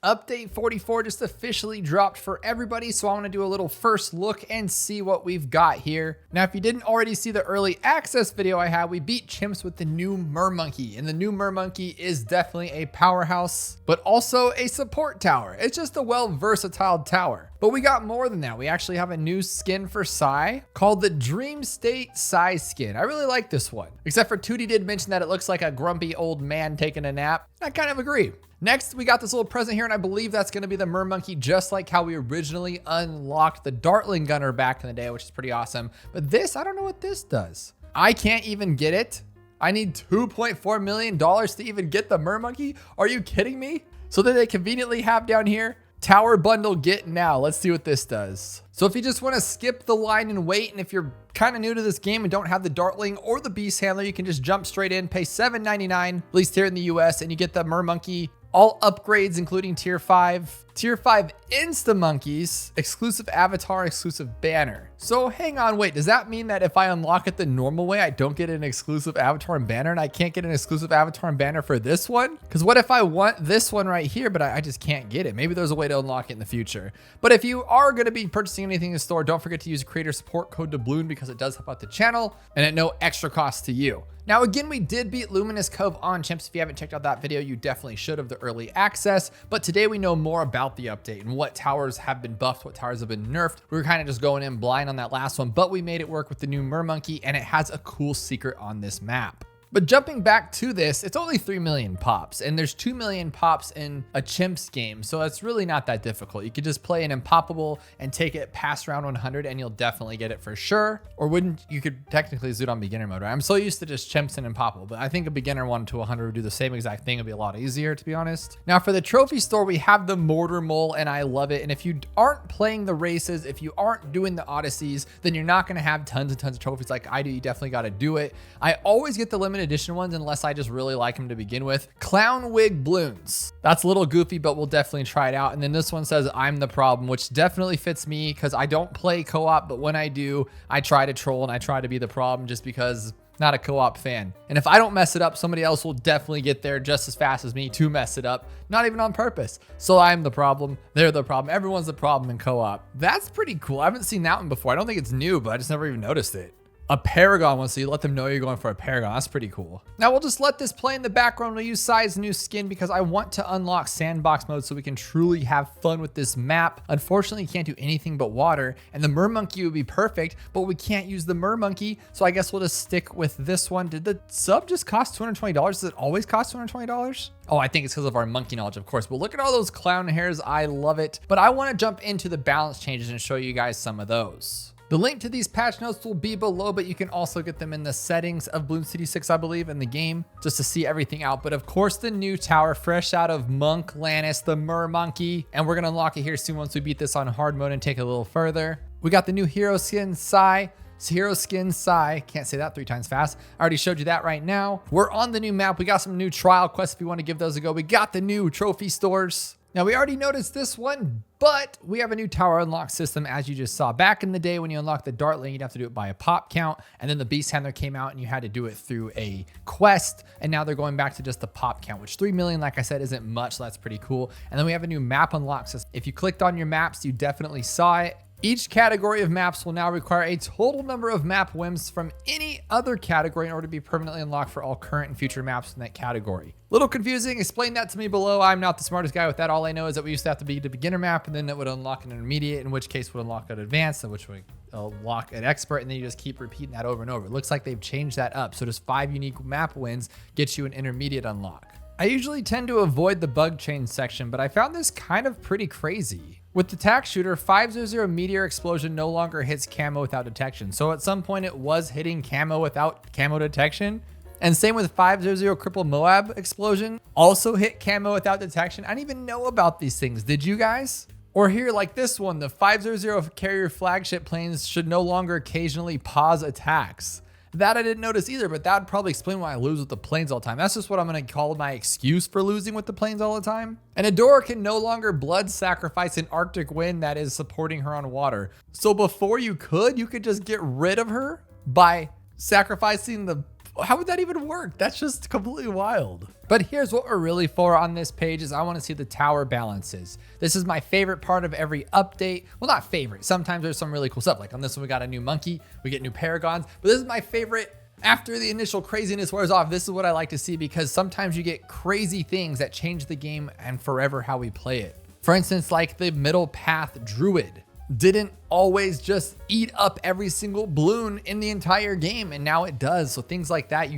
Update 44 just officially dropped for everybody, so I want to do a little first look and see what we've got here. Now, if you didn't already see the early access video I had, we beat chimps with the new Mermonkey, and the new Mermonkey is definitely a powerhouse, but also a support tower. It's just a versatile tower. But we got more than that. We actually have a new skin for Psy called the Dream State Psy skin. I really like this one, except for 2D did mention that it looks like a grumpy old man taking a nap. I kind of agree. Next, we got this little present here, and I believe that's going to be the Mermonkey, just like how we originally unlocked the Dartling Gunner back in the day, which is pretty awesome. But this, I don't know what this does. I can't even get it. I need $2.4 million to even get the Mermonkey. Are you kidding me? So that they conveniently have down here, Tower Bundle Get Now. Let's see what this does. So if you just want to skip the line and wait, and if you're kind of new to this game and don't have the Dartling or the Beast Handler, you can just jump straight in, pay $7.99, at least here in the US, and you get the Mermonkey. All upgrades, including tier 5 Insta Monkeys, exclusive avatar, exclusive banner. So hang on, wait, does that mean that if I unlock it the normal way, I don't get an exclusive avatar and banner, and I can't get an exclusive avatar and banner for this one? Because what if I want this one right here, but I just can't get it? Maybe there's a way to unlock it in the future. But if you are going to be purchasing anything in the store, don't forget to use creator support code Dabloon, because it does help out the channel and at no extra cost to you. Now, again, we did beat Luminous Cove on chimps. If you haven't checked out that video, you definitely should have, the early access. But today we know more about the update and what towers have been buffed, what towers have been nerfed. We were kind of just going in blind on that last one, but we made it work with the new Mermonkey, and it has a cool secret on this map. But jumping back to this, it's only 3 million pops, and there's 2 million pops in a chimps game, so it's really not that difficult. You could just play an impoppable and take it past round 100, and you'll definitely get it for sure. Or wouldn't you could technically do it on beginner mode, right? I'm so used to just chimps and impoppable, but I think a beginner 1 to 100 would do the same exact thing. It'd be a lot easier, to be honest. Now for the trophy store, we have the Mortar Mole, and I love it. And if you aren't playing the races, if you aren't doing the Odysseys, then you're not going to have tons and tons of trophies like I do. You definitely got to do it. I always get the limited edition ones unless I just really like them to begin with. Clown Wig Bloons. That's a little goofy, but we'll definitely try it out. And then this one says I'm the problem, which definitely fits me because I don't play co-op, but when I do, I try to troll and I try to be the problem just because not a co-op fan. And if I don't mess it up, somebody else will definitely get there just as fast as me to mess it up, not even on purpose. So I'm the problem, they're the problem, everyone's the problem in co-op. That's pretty cool. I haven't seen that one before. I don't think it's new, but I just never even noticed it. A Paragon one, so you let them know you're going for a Paragon. That's pretty cool. Now we'll just let this play in the background. We'll use Psy's new skin because I want to unlock sandbox mode so we can truly have fun with this map. Unfortunately, you can't do anything but water, and the Mermonkey would be perfect, but we can't use the Mermonkey, so I guess we'll just stick with this one. Did the sub just cost $220? Does it always cost $220? Oh, I think it's because of our monkey knowledge, of course. But look at all those clown hairs. I love it. But I want to jump into the balance changes and show you guys some of those. The link to these patch notes will be below, but you can also get them in the settings of Bloons TD 6, I believe, in the game, just to see everything out. But of course, the new tower, fresh out of Monk Lannis, the Mermonkey, and we're going to unlock it here soon once we beat this on hard mode and take it a little further. We got the new hero skin, Psy. Hero skin Psy. Can't say that 3 times fast. I already showed you that right now. We're on the new map. We got some new trial quests if you want to give those a go. We got the new trophy stores. Now, we already noticed this one, but we have a new tower unlock system, as you just saw. Back in the day when you unlocked the Dartling, you'd have to do it by a pop count, and then the Beast Handler came out and you had to do it through a quest, and now they're going back to just the pop count, which 3 million, like I said, isn't much, so that's pretty cool. And then we have a new map unlock system. If you clicked on your maps, you definitely saw it. Each category of maps will now require a total number of map whims from any other category in order to be permanently unlocked for all current and future maps in that category. Little confusing. Explain that to me below. I'm not the smartest guy with that. All I know is that we used to have to be the beginner map, and then it would unlock an intermediate, in which case would unlock an advanced, in which would unlock an expert, and then you just keep repeating that over and over. It looks like they've changed that up. So just 5 unique map wins gets you an intermediate unlock. I usually tend to avoid the bug change section, but I found this kind of pretty crazy. With the tack shooter, 500 meteor explosion no longer hits camo without detection. So at some point it was hitting camo without camo detection. And same with 500 cripple Moab explosion, also hit camo without detection. I didn't even know about these things. Did you guys? Or here, like this one, the 500 carrier flagship planes should no longer occasionally pause attacks. That I didn't notice either, but that would probably explain why I lose with the planes all the time. That's just what I'm going to call my excuse for losing with the planes all the time. And Adora can no longer blood sacrifice an Arctic wind that is supporting her on water. So before you could just get rid of her by sacrificing the How would that even work? That's just completely wild. But here's what we're really for on this page is I want to see the tower balances. This is my favorite part of every update. Well, not favorite. Sometimes there's some really cool stuff. Like on this one, we got a new monkey, we get new paragons, but this is my favorite. After the initial craziness wears off, this is what I like to see because sometimes you get crazy things that change the game and forever how we play it. For instance, like the middle path druid didn't always just eat up every single bloon in the entire game, and now it does. So things like that,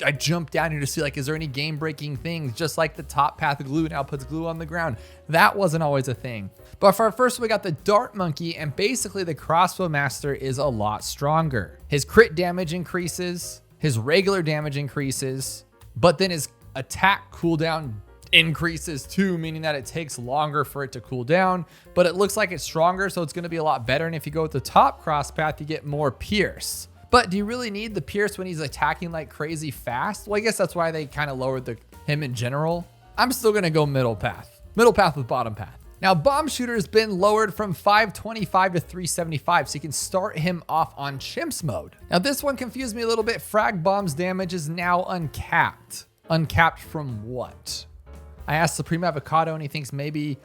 I jump down here to see like, is there any game breaking things? Just like the top path glue now puts glue on the ground. That wasn't always a thing. But for our first, we got the dart monkey, and basically the crossbow master is a lot stronger. His crit damage increases, his regular damage increases, but then his attack cooldown increases too, meaning that it takes longer for it to cool down, but it looks like it's stronger, so it's going to be a lot better. And if you go with the top cross path, you get more pierce. But do you really need the pierce when he's attacking like crazy fast? Well, I guess that's why they kind of lowered him in general. I'm still going to go middle path with bottom path. Now, bomb shooter has been lowered from 525 to 375, so you can start him off on chimps mode. Now, this one confused me a little bit. Frag bomb's damage is now uncapped. Uncapped from what? I asked Supreme Avocado and he thinks maybe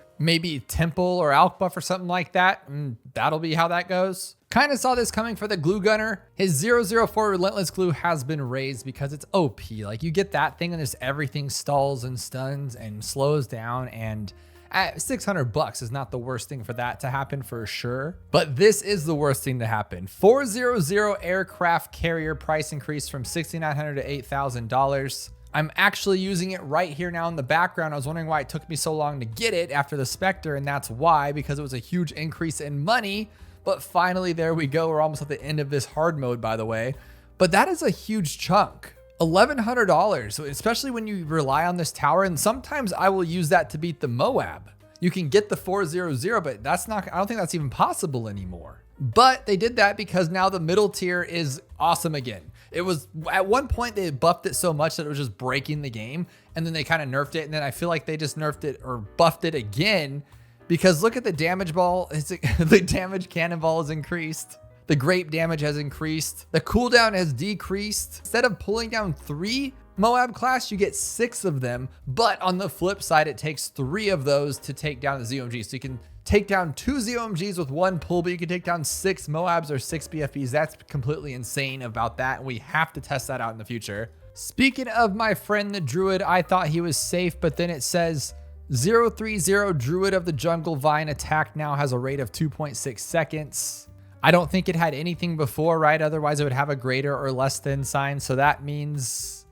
Temple or Alk buff or something like that. And that'll be how that goes. Kind of saw this coming for the glue gunner. His 004 relentless glue has been raised because it's OP. Like you get that thing and just everything stalls and stuns and slows down, and at $600 is not the worst thing for that to happen for sure. But this is the worst thing to happen. 400 aircraft carrier price increase from $6,900 to $8,000. I'm actually using it right here now in the background. I was wondering why it took me so long to get it after the Spectre, and that's why, because it was a huge increase in money. But finally, there we go. We're almost at the end of this hard mode, by the way. But that is a huge chunk. $1,100, especially when you rely on this tower. And sometimes I will use that to beat the Moab. You can get the 400, but I don't think that's even possible anymore. But they did that because now the middle tier is awesome again. It was at one point they buffed it so much that it was just breaking the game, and then they kind of nerfed it, and then I feel like they just nerfed it or buffed it again because look at the damage ball. The damage cannonball has increased. The grape damage has increased. The cooldown has decreased. Instead of pulling down 3 Moab class, you get 6 of them, but on the flip side, it takes 3 of those to take down the ZOMG. So you can take down 2 ZOMGs with 1 pull, but you can take down 6 Moabs or 6 BFBs. That's completely insane about that, and we have to test that out in the future. Speaking of my friend the Druid, I thought he was safe, but then it says 030 Druid of the Jungle Vine attack now has a rate of 2.6 seconds. I don't think it had anything before, right? Otherwise, it would have a greater or less than sign, so that means...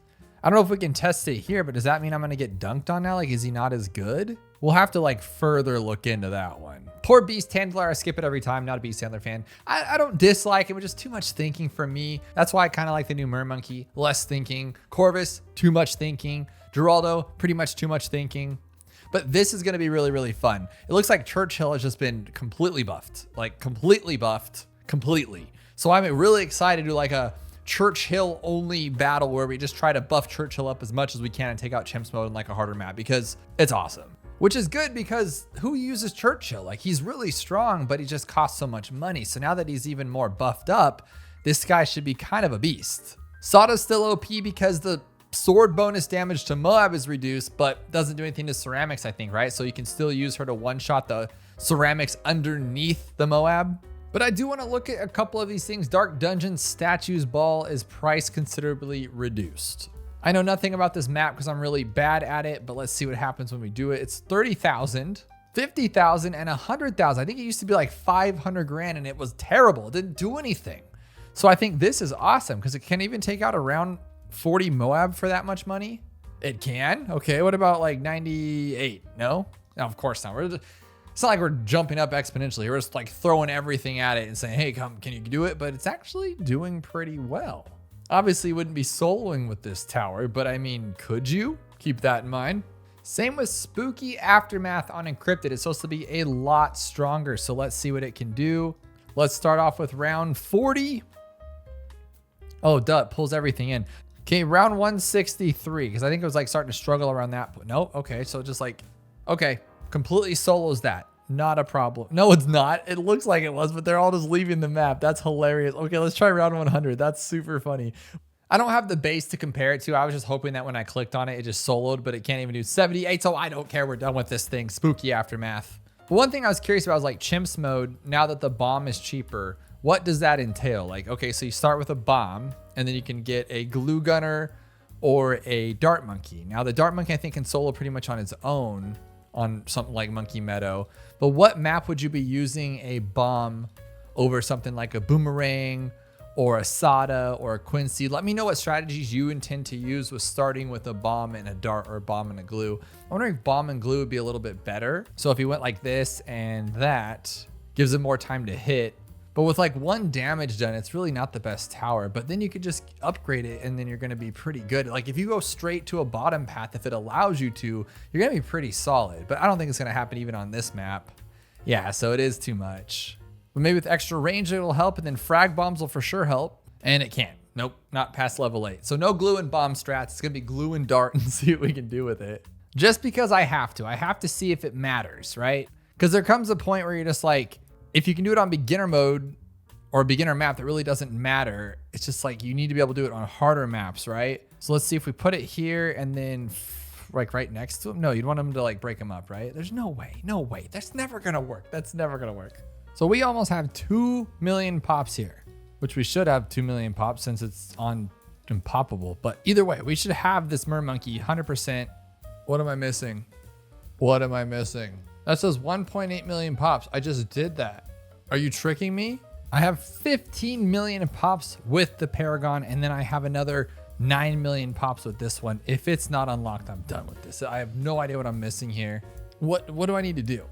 I don't know if we can test it here, but does that mean I'm going to get dunked on now? Like, is he not as good? We'll have to like further look into that one. Poor Beast Handler, I skip it every time. Not a Beast Handler fan. I don't dislike it, but just too much thinking for me. That's why I kind of like the new Mermonkey. Less thinking. Corvus, too much thinking. Geraldo, pretty much too much thinking. But this is going to be really, really fun. It looks like Churchill has just been completely buffed. Like completely buffed. Completely. So I'm really excited to do like a Churchill only battle where we just try to buff Churchill up as much as we can and take out Chimps mode in like a harder map because it's awesome. Which is good because who uses Churchill? Like he's really strong, but he just costs so much money. So now that he's even more buffed up, this guy should be kind of a beast. Sada's still OP because the sword bonus damage to Moab is reduced, but doesn't do anything to ceramics, I think, right? So you can still use her to one-shot the ceramics underneath the Moab. But I do want to look at a couple of these things. Dark Dungeon Statues Ball is priced considerably reduced. I know nothing about this map because I'm really bad at it, but let's see what happens when we do it. It's 30,000, 50,000, and 100,000. I think it used to be like 500 grand and it was terrible. It didn't do anything. So I think this is awesome because it can even take out around 40 Moab for that much money. It can. Okay, what about like 98? No, of course not. It's not like we're jumping up exponentially. We're just like throwing everything at it and saying, hey, come, can you do it? But it's actually doing pretty well. Obviously, you wouldn't be soloing with this tower, but I mean, could you? Keep that in mind. Same with Spooky Aftermath on Encrypted. It's supposed to be a lot stronger. So let's see what it can do. Let's start off with round 40. Oh, duh, it pulls everything in. Okay, round 163, because I think it was like starting to struggle around that. But no, okay, so just like, okay, completely solos that. Not a problem. No, it's not. It looks like it was, but they're all just leaving the map. That's hilarious. Okay, let's try round 100. That's super funny. I don't have the base to compare it to. I was just hoping that when I clicked on it, it just soloed, but it can't even do 78. So I don't care. We're done with this thing. Spooky aftermath. But one thing I was curious about was like chimps mode. Now that the bomb is cheaper, what does that entail? Like, okay, so you start with a bomb and then you can get a glue gunner or a dart monkey. Now the dart monkey, I think, can solo pretty much on its own on something like Monkey Meadow. But what map would you be using a bomb over something like a boomerang or a Sada or a Quincy? Let me know what strategies you intend to use with starting with a bomb and a dart or a bomb and a glue. I'm wondering if bomb and glue would be a little bit better. So if you went like this and that, gives it more time to hit. But with like 1 damage done, it's really not the best tower. But then you could just upgrade it and then you're gonna be pretty good. Like if you go straight to a bottom path, if it allows you to, you're gonna be pretty solid. But I don't think it's gonna happen even on this map. Yeah, so it is too much. But maybe with extra range, it'll help. And then frag bombs will for sure help. And it can't. Nope, not past level 8. So no glue and bomb strats. It's gonna be glue and dart and see what we can do with it. Just because I have to see if it matters, right? Because there comes a point where you're just like, if you can do it on beginner mode or a beginner map that really doesn't matter, it's just like you need to be able to do it on harder maps, right? So let's see if we put it here and then like right next to them. No, you'd want them to like break them up, right? There's no way, no way. That's never gonna work. That's never gonna work. So we almost have 2 million pops here, which we should have 2 million pops since it's on unpoppable. But either way, we should have this Mermonkey 100%. What am I missing? What am I missing? That says 1.8 million pops. I just did that. Are you tricking me? I have 15 million pops with the Paragon, and then I have another 9 million pops with this one. If it's not unlocked, I'm done with this. I have no idea what I'm missing here. What do I need to do?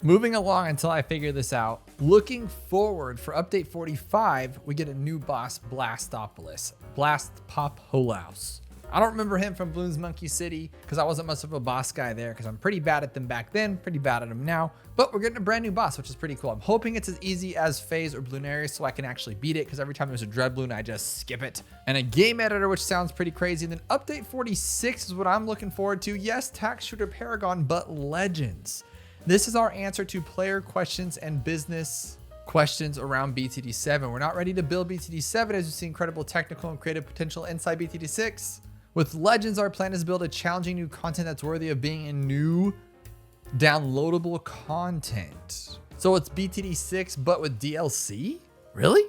Moving along until I figure this out. Looking forward for update 45, we get a new boss, Blastopolis. Blastopoulos. I don't remember him from Bloons Monkey City because I wasn't much of a boss guy there because I'm pretty bad at them back then, pretty bad at them now. But we're getting a brand new boss, which is pretty cool. I'm hoping it's as easy as Phase or Bloonarius so I can actually beat it, because every time there's a Dreadbloon, I just skip it. And a game editor, which sounds pretty crazy. And then update 46 is what I'm looking forward to. Yes, Tax Shooter Paragon, but Legends. This is our answer to player questions and business questions around BTD7. We're not ready to build BTD7 as you see incredible technical and creative potential inside BTD6. With Legends, our plan is to build a challenging new content that's worthy of being in new downloadable content. So it's BTD6, but with DLC? Really?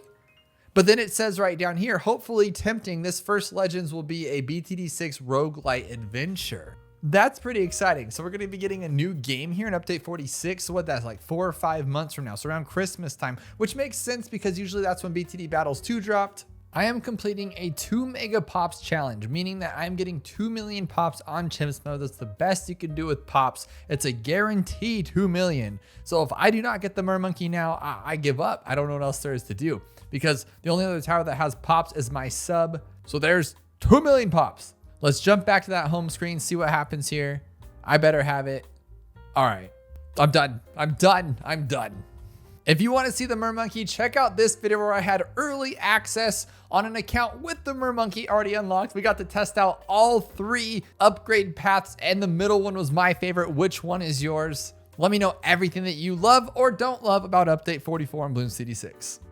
But then it says right down here, hopefully tempting, this first Legends will be a BTD6 roguelite adventure. That's pretty exciting. So we're going to be getting a new game here in update 46. So what that's like 4 or 5 months from now. So around Christmas time, which makes sense because usually that's when BTD Battles 2 dropped. I am completing a 2 mega pops challenge, meaning that I'm getting 2 million pops on chimps mode. That's the best you can do with pops. It's a guaranteed 2 million. So if I do not get the Mermonkey now, I give up. I don't know what else there is to do because the only other tower that has pops is my sub. So there's 2 million pops. Let's jump back to that home screen, see what happens here. I better have it. All right, I'm done. I'm done. I'm done. If you want to see the Mermonkey, check out this video where I had early access on an account with the Mermonkey already unlocked. We got to test out all 3 upgrade paths and the middle one was my favorite. Which one is yours? Let me know everything that you love or don't love about update 44 on Bloons TD6.